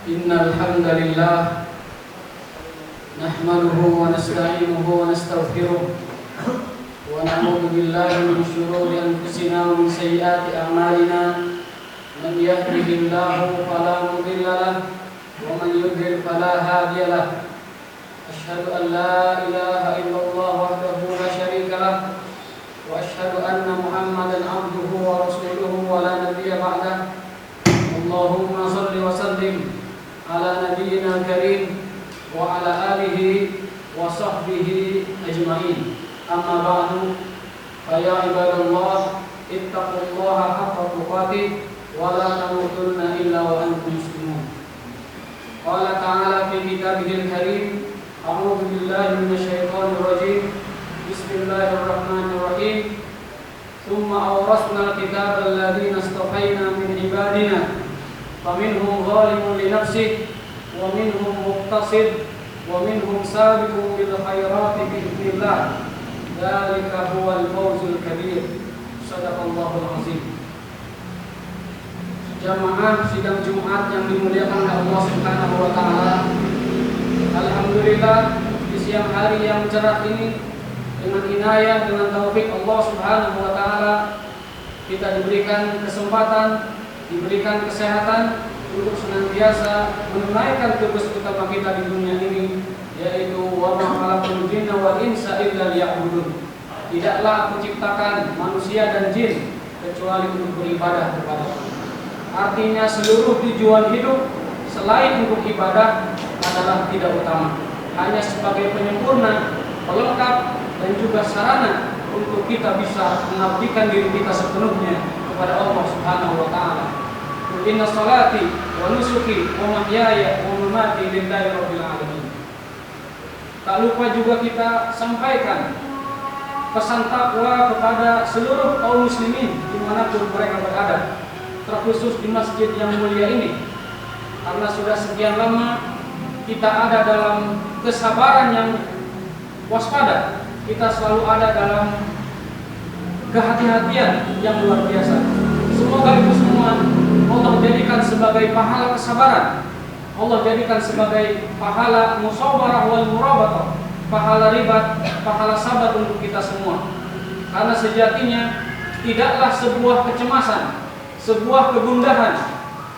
Innal hamdalillah nahmaduhu wa nasta'inuhu wa nastaghfiruh wa na'udzu billahi min shururi anfusina wa min sayyiati a'malina man yahdihillahu fala mudilla lahu wa man yudlil fala hadiya lahu asyhadu an la ilaha illallah wahdahu la syarika lahu wa asyhadu anna Muhammadan abduhu wa rasuluhu wa la nabiyya ba'dahu. Allahumma shalli wa sallim ala nabiyyina karim wa ala alihi wa sahbihi ajma'in. Amma ba'du, fa ya ibadallah ittaqullaha haqqa tuqatih wa la tamutunna illa wa antum muslimun. Qala ta'ala fi kitabihil karim, a'udzu billahi minasy syaithanir rajim. Bismillahirrahmanirrahim. Tsumma awrasna al-kitaba alladziina istafayna min ibadina faminhum zalimun li nafsihi wa minhum muqtasid wa minhum sabiqun bil khairati bi idznillah. Dzalika huwal fawzul kabir. Shadaqallahul azim. Jamaah sidang Jumat yang dimuliakan oleh Allah Subhanahu wa taala. Alhamdulillah, di siang hari yang cerah ini dengan inayah, dengan taufik Allah Subhanahu wa taala, kita diberikan kesempatan, diberikan kesehatan untuk senantiasa menunaikan tugas utama kita di dunia ini, yaitu wa ma khalaqtul jinna wal insa illa liya'budun. Tidaklah aku ciptakan manusia dan jin kecuali untuk beribadah kepada Allah. Artinya seluruh tujuan hidup selain untuk ibadah adalah tidak utama, hanya sebagai penyempurna, pelengkap dan juga sarana untuk kita bisa mengabdikan diri kita sepenuhnya kepada Allah Subhanahu wa taala. Inna salati wa nusuki wa mahyaya wa mamati lillahi rabbil alamin. Tak lupa juga kita sampaikan pesan takwa kepada seluruh kaum muslimin dimanapun mereka berada, terkhusus di masjid yang mulia ini, karena sudah sekian lama kita ada dalam kesabaran yang waspada, kita selalu ada dalam kehati-hatian yang luar biasa. Semoga itu semua Allah jadikan sebagai pahala kesabaran, Allah jadikan sebagai pahala musabarah wal murabatah, pahala ribat, pahala sabar untuk kita semua. Karena sejatinya tidaklah sebuah kecemasan, sebuah kegundahan,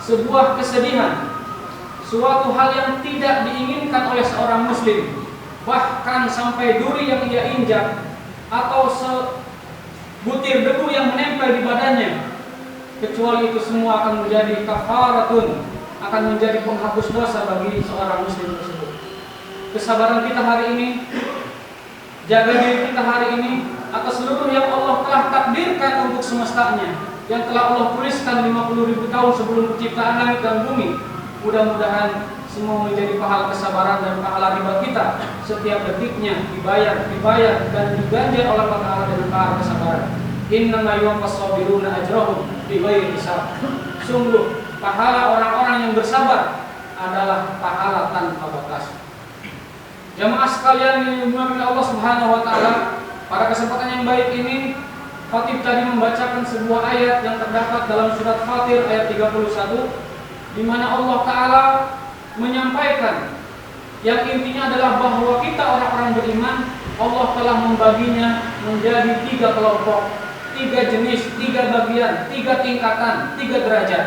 sebuah kesedihan, suatu hal yang tidak diinginkan oleh seorang muslim, bahkan sampai duri yang ia injak atau sebutir debu yang menempel di badannya, kecuali itu semua akan menjadi kafaratun, akan menjadi penghapus dosa bagi seorang muslim tersebut. Kesabaran kita hari ini, jaga diri kita hari ini atas seluruh yang Allah telah takdirkan untuk semestanya, yang telah Allah tuliskan 50.000 tahun sebelum penciptaan langit dan bumi. Mudah-mudahan semua menjadi pahala kesabaran dan pahala riba kita setiap detiknya dibayar dan diganjar oleh Allah Ta'ala dengan pahala kesabaran. Innama yuwaffas sabiruna ajrahum bighairi hisab. Sungguh pahala orang-orang yang bersabar adalah pahala tanpa batas. Jamaah sekalian yang dimuliakan Allah Subhanahu wa taala, pada kesempatan yang baik ini Khatib tadi membacakan sebuah ayat yang terdapat dalam surat Fatir ayat 31, di mana Allah Ta'ala menyampaikan yang intinya adalah bahwa kita orang-orang beriman, Allah telah membaginya menjadi 3 kelompok, 3 jenis, 3 bagian, 3 tingkatan, 3 derajat.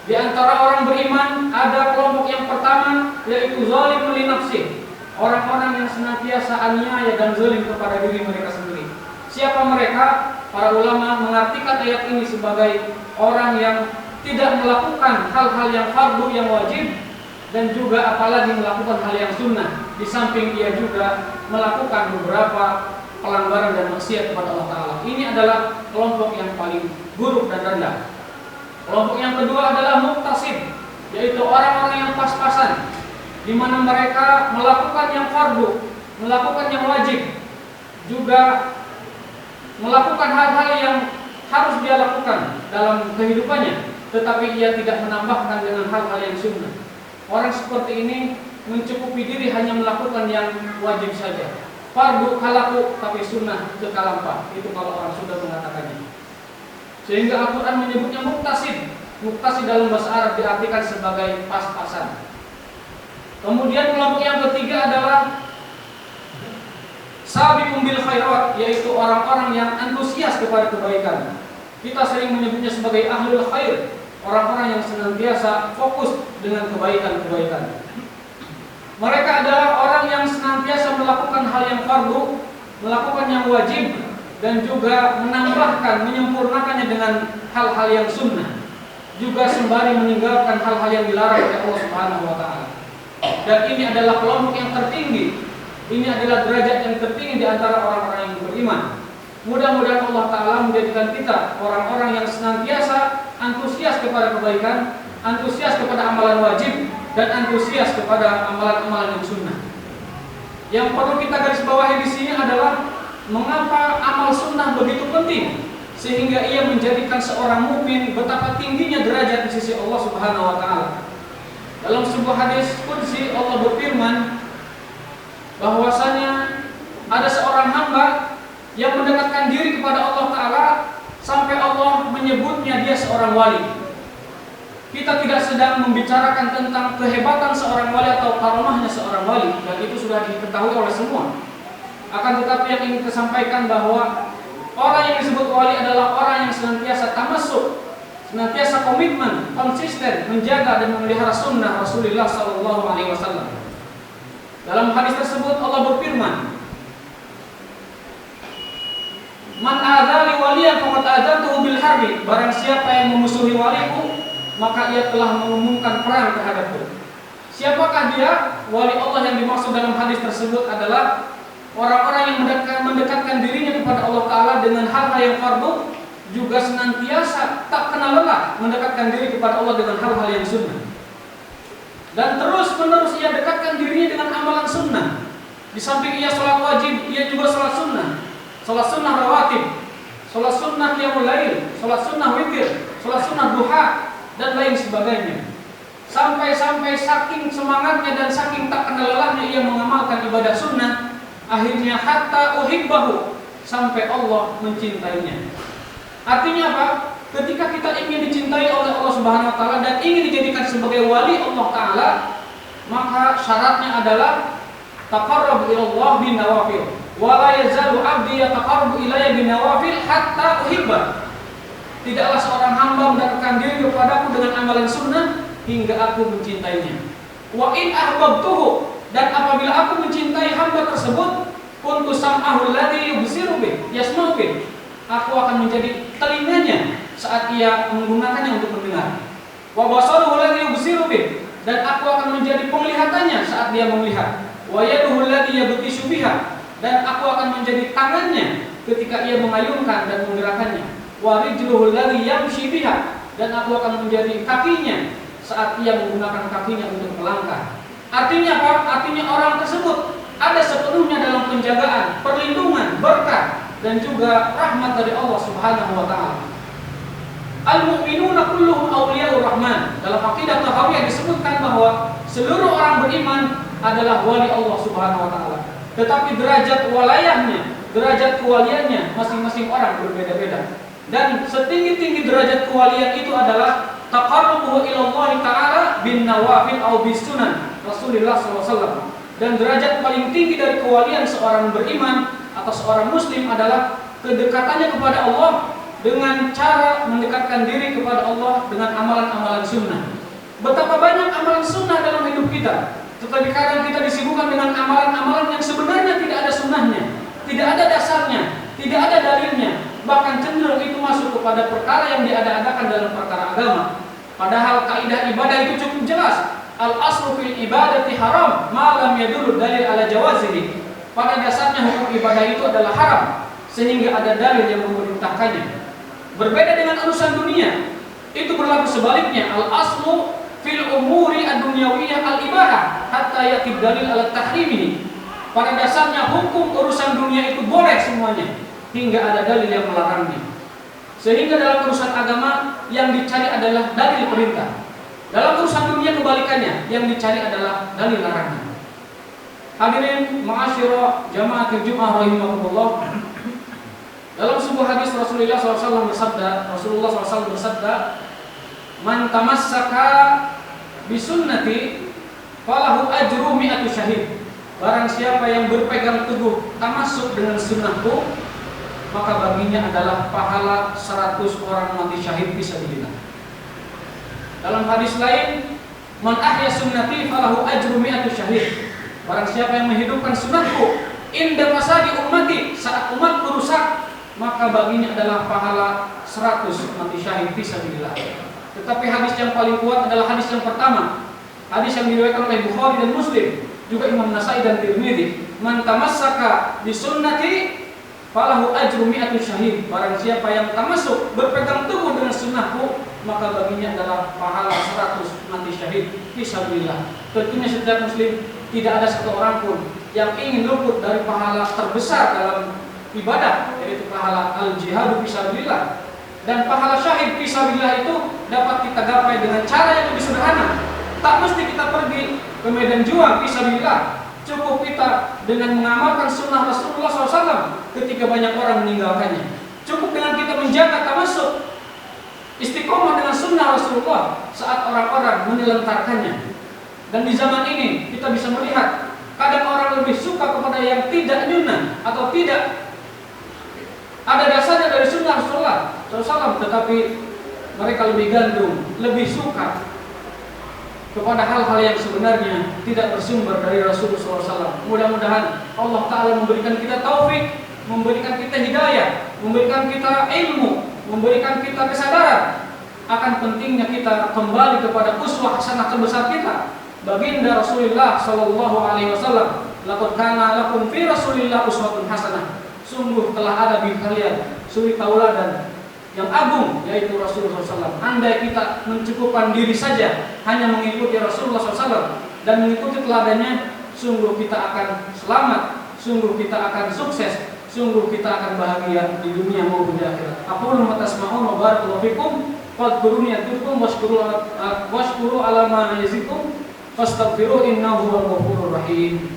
Di antara orang beriman ada kelompok yang pertama, yaitu zalim li nafsi, orang-orang yang senantiasa aniaya dan zalim kepada diri mereka sendiri. Siapa mereka? Para ulama mengartikan ayat ini sebagai orang yang tidak melakukan hal-hal yang fardu, yang wajib, dan juga apalagi melakukan hal yang sunnah. Di samping ia juga melakukan beberapa pelanggaran dan maksiat kepada Allah Ta'ala. Ini adalah kelompok yang paling buruk dan rendah. Kelompok yang kedua adalah muqtasid, yaitu orang-orang yang pas-pasan, di mana mereka melakukan yang fardu, melakukan yang wajib, juga melakukan hal-hal yang harus dia lakukan dalam kehidupannya, tetapi ia tidak menambahkan dengan hal-hal yang sunnah. Orang seperti ini mencukupi diri hanya melakukan yang wajib saja, fardu kalaku, tapi sunnah kekalampa. Itu kalau orang sudah mengatakannya. Sehingga Al-Quran menyebutnya muqtasid, Muqtasid dalam bahasa Arab diartikan sebagai pas-pasan. Kemudian kelompok yang ketiga adalah sabiqun bil khairat, yaitu orang-orang yang antusias kepada kebaikan. Kita sering menyebutnya sebagai ahlul khair, orang-orang yang senantiasa fokus dengan kebaikan-kebaikan. Mereka adalah orang yang senantiasa melakukan hal yang fardu, melakukan yang wajib, dan juga menambahkan, menyempurnakannya dengan hal-hal yang sunnah, juga sembari meninggalkan hal-hal yang dilarang oleh Allah Subhanahu wa taala. Dan ini adalah kelompok yang tertinggi. Ini adalah derajat yang tertinggi di antara orang-orang yang beriman. Mudah-mudahan Allah Ta'ala menjadikan kita orang-orang yang senantiasa antusias kepada kebaikan, antusias kepada amalan wajib, dan antusias kepada amalan-amalan yang sunnah. Yang perlu kita garis bawahi di sini adalah mengapa amal sunnah begitu penting, sehingga ia menjadikan seorang mukmin betapa tingginya derajat di sisi Allah Subhanahu wa taala. Dalam sebuah hadis qudsi Allah berfirman bahwasanya ada seorang hamba yang mendekatkan diri kepada Allah taala sampai Allah menyebutnya dia seorang wali. Kita tidak sedang membicarakan tentang kehebatan seorang wali atau karamahnya seorang wali, dan itu sudah diketahui oleh semua. Akan tetapi yang ingin kita sampaikan bahwa orang yang disebut wali adalah orang yang senantiasa tamasuk, senantiasa komitmen, konsisten menjaga dan memelihara sunnah Rasulullah SAW. Dalam hadis tersebut Allah berfirman, "Man adzali waliyan faqad adzantuhu bil harbi." Barang siapa yang memusuhi waliku, maka ia telah mengumumkan perang terhadapku. Siapakah dia? Wali Allah yang dimaksud dalam hadis tersebut adalah orang-orang yang mendekatkan dirinya kepada Allah Ta'ala dengan hal-hal yang fardu, juga senantiasa tak kenal lelah mendekatkan diri kepada Allah dengan hal-hal yang sunnah. Dan terus-menerus ia dekatkan dirinya dengan amalan sunnah. Di samping ia sholat wajib, ia juga sholat sunnah rawatib, sholat sunnah qiyamul lail, sholat sunnah witir, sholat sunnah duha, dan lain sebagainya. Sampai-sampai saking semangatnya dan saking tak kenal lelahnya ia mengamalkan ibadah sunnah, akhirnya hatta uhibbahu, sampai Allah mencintainya. Artinya apa? Ketika kita ingin dicintai oleh Allah Subhanahu wa taala dan ingin dijadikan sebagai wali Allah taala, maka syaratnya adalah taqarrub ila Allah bin nawafil. Wa la yazalu 'abdi yataqarrabu ilayya bin nawafil hatta uhibba. Tidaklah seorang hamba mendekatkan diri kepadaku dengan amalan sunnah hingga aku mencintainya. Wa in ahbabtuhu, dan apabila aku mencintai hamba tersebut, kuntu sam'ahu alladhi yubsiru bih, yasma'u bih, aku akan menjadi telinganya saat ia menggunakannya untuk mendengar. Wa basaruhu alladhi yubsiru bih, dan aku akan menjadi penglihatannya saat dia melihat. Wa yaduhu alladhi yabtishu biha, dan aku akan menjadi tangannya ketika ia mengayunkan dan menggerakkannya. Wa rijluhu alladhi yamshi biha, dan aku akan menjadi kakinya saat ia menggunakan kakinya untuk melangkah. Artinya apa? Artinya orang tersebut ada sepenuhnya dalam penjagaan, perlindungan, berkah, dan juga rahmat dari Allah Subhanahu wa taala. Al-mu'minuna kulluhum awliya'ur rahman. Dalam akidah tahawiyah disebutkan bahwa seluruh orang beriman adalah wali Allah Subhanahu wa taala. Tetapi derajat walayahnya, derajat kewaliannya masing-masing orang berbeda-beda. Dan setinggi-tinggi derajat kewalian itu adalah taqarrubuhu ila Allah taala bin nawafil aw bis sunan Rasulullah SAW. Dan derajat paling tinggi dari kewalian seorang beriman atau seorang muslim adalah kedekatannya kepada Allah dengan cara mendekatkan diri kepada Allah dengan amalan-amalan sunnah. Betapa banyak amalan sunnah dalam hidup kita, tetapi kadang kita disibukkan dengan amalan-amalan yang sebenarnya tidak ada sunnahnya, tidak ada dasarnya, tidak ada dalilnya, bahkan cenderung itu masuk kepada perkara yang diada-adakan dalam perkara agama. Padahal kaidah ibadah itu cukup jelas. Al-aslu fil ibadati haram ma lam yadullu dalil ala jawazihi. Pada dasarnya hukum ibadah itu adalah haram sehingga ada dalil yang memerintahkannya. Berbeda dengan urusan dunia, itu berlaku sebaliknya. Al-aslu fil umuri ad-dunyawiyah al-ibahah hatta yaqid dalil ala tahrimihi. Pada dasarnya hukum urusan dunia itu boleh semuanya hingga ada dalil yang melarangnya. Sehingga dalam urusan agama yang dicari adalah dalil perintah. Dalam urusan dunia kebalikannya, yang dicari adalah dalil larangan. Hadirin ma'asyira jama'atul Jum'ah rahimakumullah. Dalam sebuah hadis Rasulullah SAW bersabda, Man tamassaka bisunnati falahu ajru mi'atu syahid. Barang siapa yang berpegang teguh tamassuk dengan sunnahku, maka baginya adalah pahala 100 orang mati syahid fisabilillah. Dalam hadis lain, man ahya sunnati falahu ajru mi'atu syahid. Barang siapa yang menghidupkan sunnahku inda fasadi ummati, saat umatku rusak, maka baginya adalah pahala 100 mati syahid fisabilillah. Tetapi hadis yang paling kuat adalah hadis yang pertama, hadis yang diriwayatkan oleh Bukhari dan Muslim, juga Imam Nasai dan Tirmidzi. Man tamassaka bi sunnati falahu ajru mi'atu syahid. Barang siapa yang tamassuk, berpegang teguh dengan sunnahku, maka baginya adalah pahala 100 mati syahid fisabilillah. Tentunya setiap muslim tidak ada satu orang pun yang ingin luput dari pahala terbesar dalam ibadah, yaitu pahala al-jihad fisabilillah. Dan pahala syahid fisabilillah itu dapat kita gapai dengan cara yang lebih sederhana. Tak mesti kita pergi ke medan juang fisabilillah. Cukup kita dengan mengamalkan sunnah Rasulullah SAW ketika banyak orang meninggalkannya. Cukup dengan kita menjaga tamassuk, istiqomah dengan sunnah Rasulullah saat orang-orang menelantarkannya. Dan di zaman ini kita bisa melihat kadang orang lebih suka kepada yang tidak nyunnah atau tidak ada dasarnya dari sunnah Rasulullah SAW, tetapi mereka lebih gandum, lebih suka kepada hal-hal yang sebenarnya tidak bersumber dari Rasulullah SAW. Mudah-mudahan Allah Ta'ala memberikan kita taufik, memberikan kita hidayah, memberikan kita ilmu, memberikan kita kesadaran akan pentingnya kita kembali kepada uswah hasanah terbesar kita, baginda Rasulullah SAW. Laqad kana lakum fi Rasulillah uswatun hasanah. Sungguh telah ada bagi kalian suri tauladan yang agung, yaitu Rasulullah SAW. Andai kita mencukupkan diri saja hanya mengikuti Rasulullah SAW dan mengikuti teladannya, sungguh kita akan selamat, sungguh kita akan sukses, sungguh kita akan bahagia di dunia maupun di akhirat. Aqulu ma tasma'un wa barakallahu fikum fadhkuruni yadhkurkum washkuru ala ma yazikum fastaghfiru innahu huwal ghafurur rahim.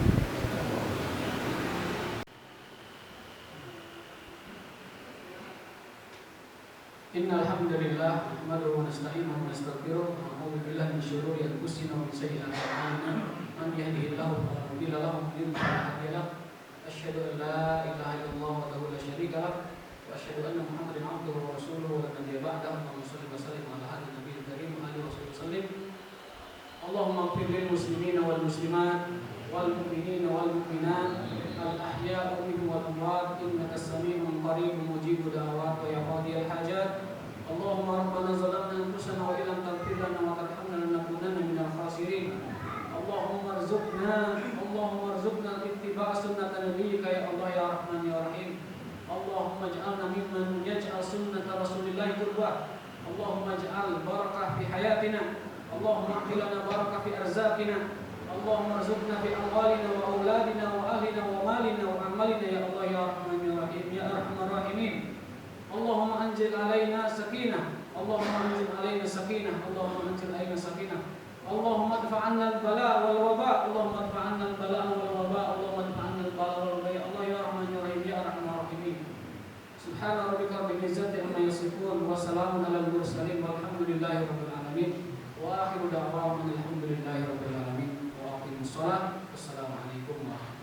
Innal hamdalillah nahmaduhu wa nasta'inuhu wa nastaghfiruh wa na'udzu billahi min shururi anfusina wa min sayyi'ati a'malina. Man yahdihillahu fala mudilla lahu wa man yudlil fala hadiya lahu. Asyhadu an la ilaha illallah wahdahu la syarika lahu wa asyhadu anna Muhammadan 'abduhu wa rasuluhu wa la nabiyya ba'dahu. Allahumma shalli wa sallim ala hadhihi nabiyil karim wa alihi wa sallim. Allahumma ighfir lil muslimina wal muslimat wal mu'minina wal mu'minat al ahya'i minhum wal amwat innaka samii'un qariibun mujibud da'awat wa ya qadiyal hajat. Allahumma rabbana zalamna anfusana wa illam taghfir lana wa tarhamna lanakunanna minal khasirin. Allahumma arzuqna ittiba'a sunnati nabiyyika ya Allah ya Rahman ya Rahim. Allahumma ij'alna mimman yaj'al sunnata Rasulillahi qurbah. Allahumma ij'al barakah fi hayatina. Allahumma aqilana barakah fi arzaqina. Allahumma arzuqna fi amwalina wa auladina wa ahlina wa malina wa amalina ya Allah ya Rahman ya Rahim ya Arhamar Rahimin. Allahumma anzil alaina sakinah. Allahumma anzil alaina sakinah. Allahumma anzil alaina sakinah. Allahumma adfa'anna al-bala wal waba. Allahumma adfa'anna al-bala wal waba. Allahumma adfa'anna al-bala wal waba ya Allah ya Rahman ya Rahim ya Arhamar Rahimin. Subhana rabbika rabbil izzati amma yasifun wa salamun alal mursalin walhamdulillahi rabbil alamin. Wa akhiru da'wana alhamdulillahi rabbil alamin. Wa aqimus shalah. Wassalamu alaikum warahmatullahi wabarakatuh.